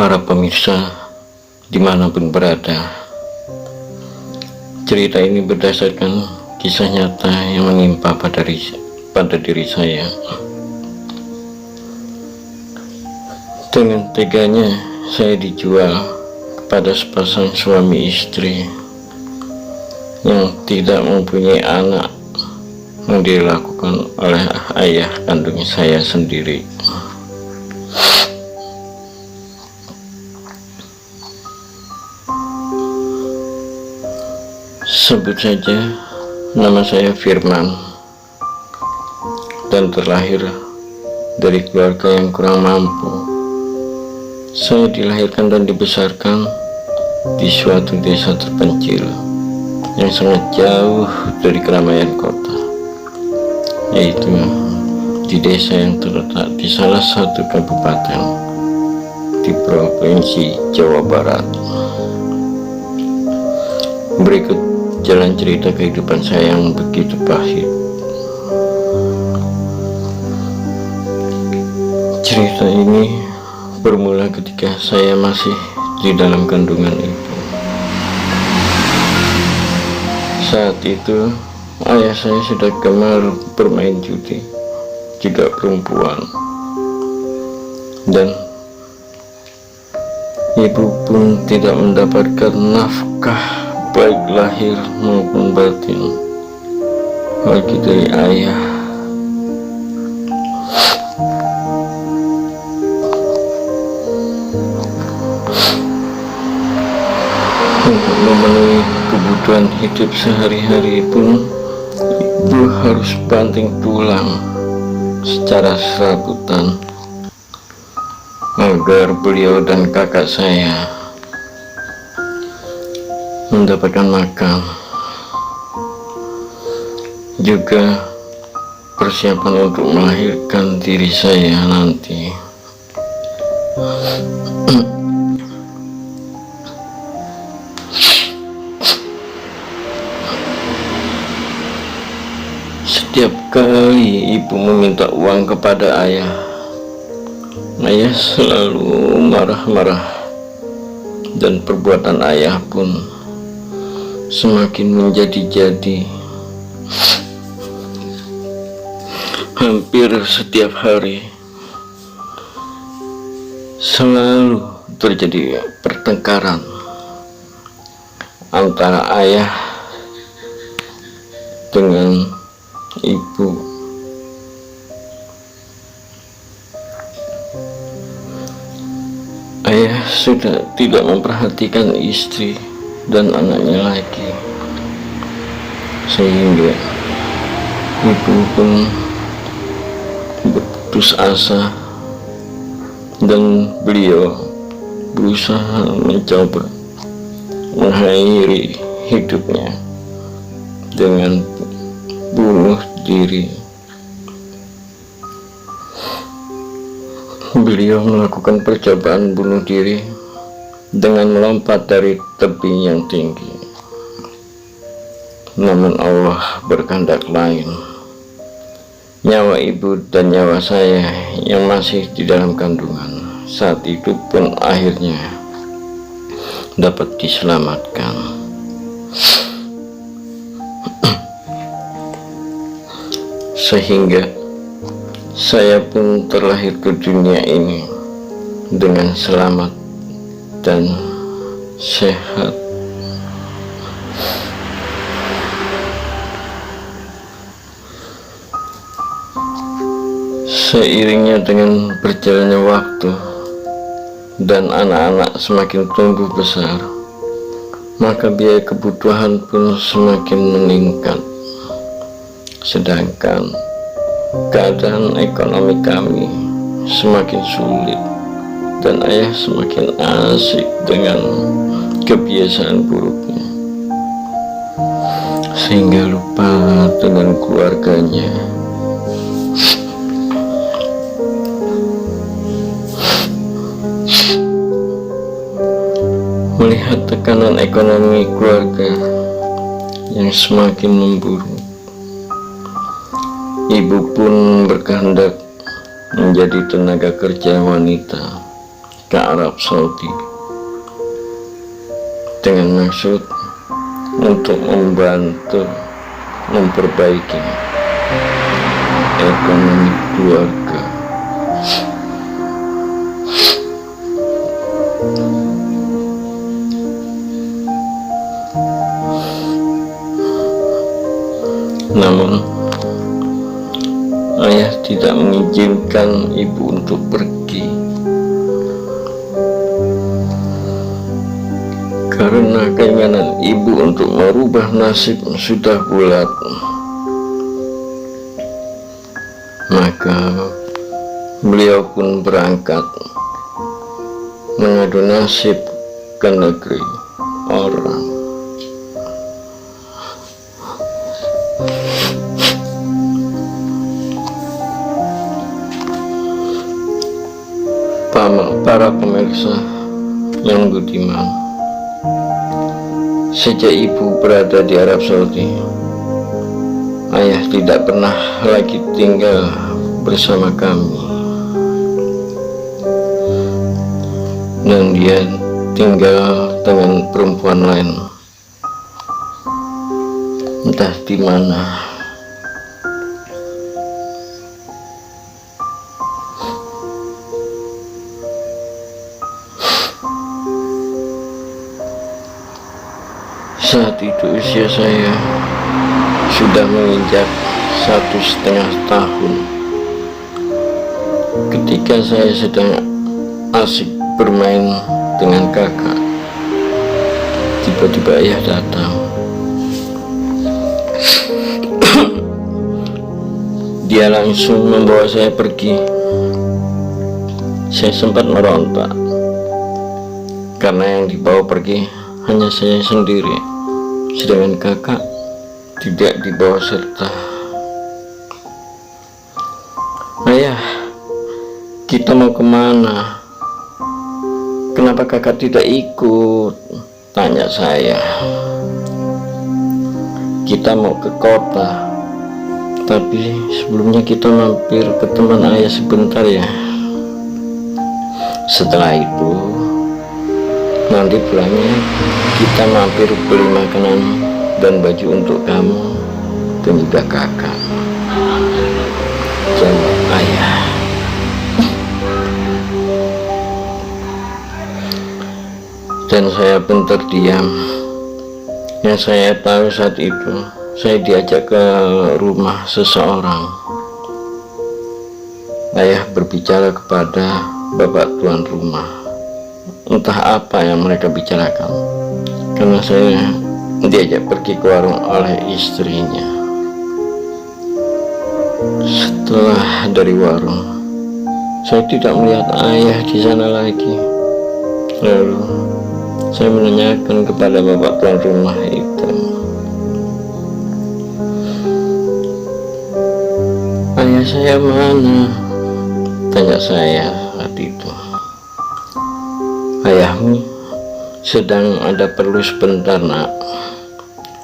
Para pemirsa dimanapun berada, cerita ini berdasarkan kisah nyata yang menimpa pada diri saya. Dengan teganya saya dijual kepada sepasang suami istri yang tidak mempunyai anak yang dilakukan oleh ayah kandung saya sendiri. Sebut saja nama saya Firman, dan terlahir dari keluarga yang kurang mampu. Saya dilahirkan dan dibesarkan di suatu desa terpencil yang sangat jauh dari keramaian kota, yaitu di desa yang terletak di salah satu kabupaten di provinsi Jawa Barat. Berikut jalan cerita kehidupan saya yang begitu pahit. Cerita ini bermula ketika saya masih di dalam kandungan ibu. Saat itu ayah saya sudah gemar bermain judi, juga perempuan, dan ibu pun tidak mendapatkan nafkah baik lahir maupun batin bagi dari ayah. Untuk memenuhi kebutuhan hidup sehari-hari pun ibu harus banting tulang secara serabutan agar beliau dan kakak saya mendapatkan makan, juga persiapan untuk melahirkan diri saya nanti. Setiap kali ibu meminta uang kepada ayah selalu marah-marah, dan perbuatan ayah pun semakin menjadi-jadi. Hampir setiap hari selalu terjadi pertengkaran antara ayah dengan ibu. Ayah sudah tidak memperhatikan istri dan anaknya lagi, sehingga ibu pun berputus asa, dan beliau berusaha mencoba mengakhiri hidupnya dengan bunuh diri. Beliau melakukan percobaan bunuh diri dengan melompat dari tebing yang tinggi. Namun Allah berkehendak lain. Nyawa ibu dan nyawa saya yang masih di dalam kandungan saat itu pun akhirnya dapat diselamatkan. Sehingga saya pun terlahir ke dunia ini dengan selamat dan sehat. Seiringnya dengan berjalannya waktu dan anak-anak semakin tumbuh besar, maka biaya kebutuhan pun semakin meningkat. Sedangkan keadaan ekonomi kami semakin sulit, dan ayah semakin asik dengan kebiasaan buruknya, sehingga lupa dengan keluarganya. Melihat tekanan ekonomi keluarga yang semakin memburuk, ibu pun berkehendak menjadi tenaga kerja wanita ke Arab Saudi dengan maksud untuk membantu memperbaiki ekonomi keluarga. Namun ayah tidak mengizinkan ibu untuk pergi karena keinginan ibu untuk merubah nasib sudah bulat. Maka beliau pun berangkat mengadu nasib ke negeri orang. Para pemirsa yang budiman, sejak ibu berada di Arab Saudi, ayah tidak pernah lagi tinggal bersama kami, dan dia tinggal dengan perempuan lain, entah di mana. Saat itu usia saya sudah menginjak 1,5 tahun. Ketika saya sedang asik bermain dengan kakak, tiba-tiba ayah datang. Dia langsung membawa saya pergi. Saya sempat meronta karena yang dibawa pergi hanya saya sendiri, sedangkan kakak tidak dibawa serta. Ayah, kita mau kemana? Kenapa kakak tidak ikut? Tanya saya. Kita mau ke kota, tapi sebelumnya kita mampir ke teman ayah sebentar ya. Setelah itu nanti pulangnya kita mampir beli makanan dan baju untuk kamu dan juga kakak, jawab ayah. Dan saya pun terdiam. Yang saya tahu saat itu, saya diajak ke rumah seseorang. Ayah berbicara kepada bapak tuan rumah. Entah apa yang mereka bicarakan, karena saya diajak pergi ke warung oleh istrinya. Setelah dari warung, saya tidak melihat ayah di sana lagi. Lalu saya menanyakan kepada bapak tuan rumah itu, ayah saya mana? Tanya saya saat itu. Ayahmu sedang ada perlu sebentar nak.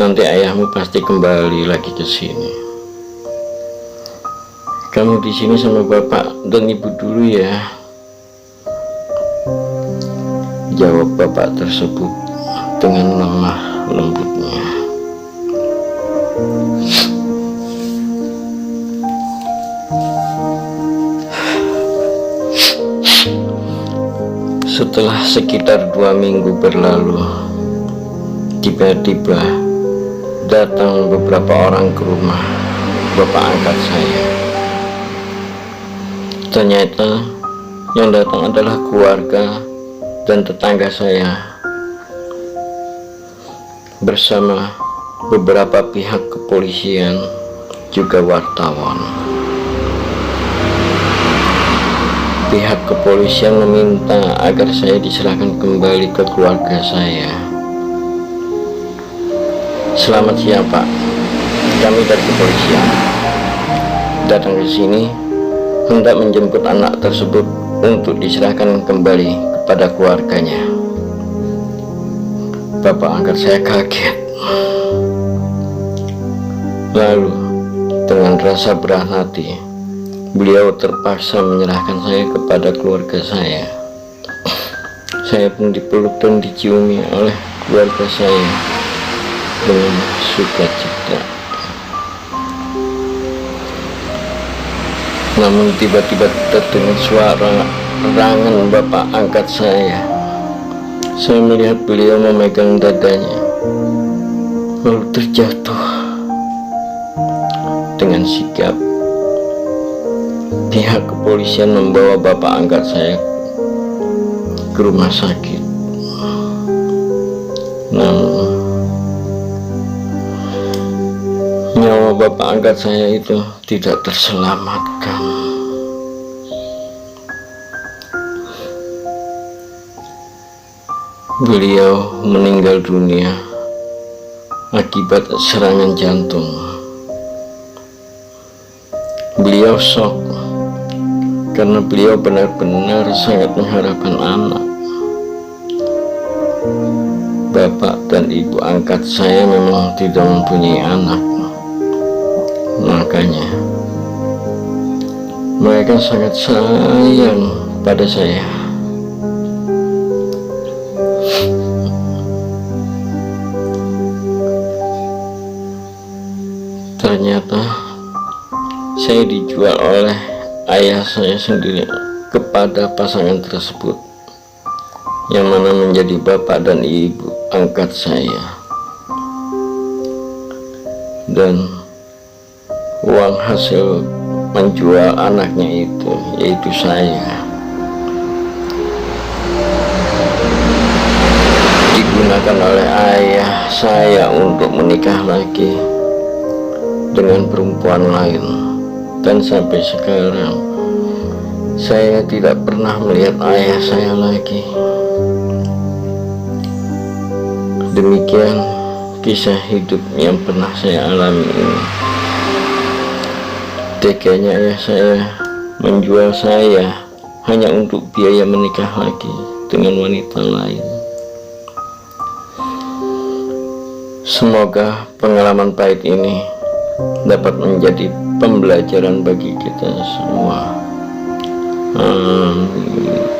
Nanti ayahmu pasti kembali lagi ke sini. Kamu di sini sama bapak dan ibu dulu ya, jawab bapak tersebut dengan lemah lembutnya. Setelah sekitar 2 minggu berlalu, tiba-tiba datang beberapa orang ke rumah bapak angkat saya. Ternyata yang datang adalah keluarga dan tetangga saya bersama beberapa pihak kepolisian juga wartawan. Pihak kepolisian meminta agar saya diserahkan kembali ke keluarga saya. Selamat siang Pak, kami dari kepolisian datang ke sini hendak menjemput anak tersebut untuk diserahkan kembali kepada keluarganya. Bapak angkat saya kaget. Lalu dengan rasa berat hati, beliau terpaksa menyerahkan saya kepada keluarga saya. Saya pun dipeluk dan diciumi oleh keluarga saya dengan sukacita. Namun tiba-tiba terdengar suara rangan bapak angkat saya. Saya melihat beliau memegang dadanya, lalu terjatuh. Dengan sigap, pihak kepolisian membawa bapak angkat saya ke rumah sakit. Namun nyawa bapak angkat saya itu tidak terselamatkan. Beliau meninggal dunia akibat serangan jantung. Beliau shock karena beliau benar-benar sangat mengharapkan anak. Bapak dan ibu angkat saya memang tidak mempunyai anak, makanya mereka sangat sayang pada saya. Ternyata saya dijual oleh ayah saya sendiri kepada pasangan tersebut, yang mana menjadi bapak dan ibu angkat saya. Dan uang hasil menjual anaknya itu, yaitu saya, digunakan oleh ayah saya untuk menikah lagi dengan perempuan lain. Dan sampai sekarang saya tidak pernah melihat ayah saya lagi. Demikian kisah hidup yang pernah saya alami ini. Teganya ayah saya menjual saya hanya untuk biaya menikah lagi dengan wanita lain. Semoga pengalaman pahit ini dapat menjadi pembelajaran bagi kita semua. Amin.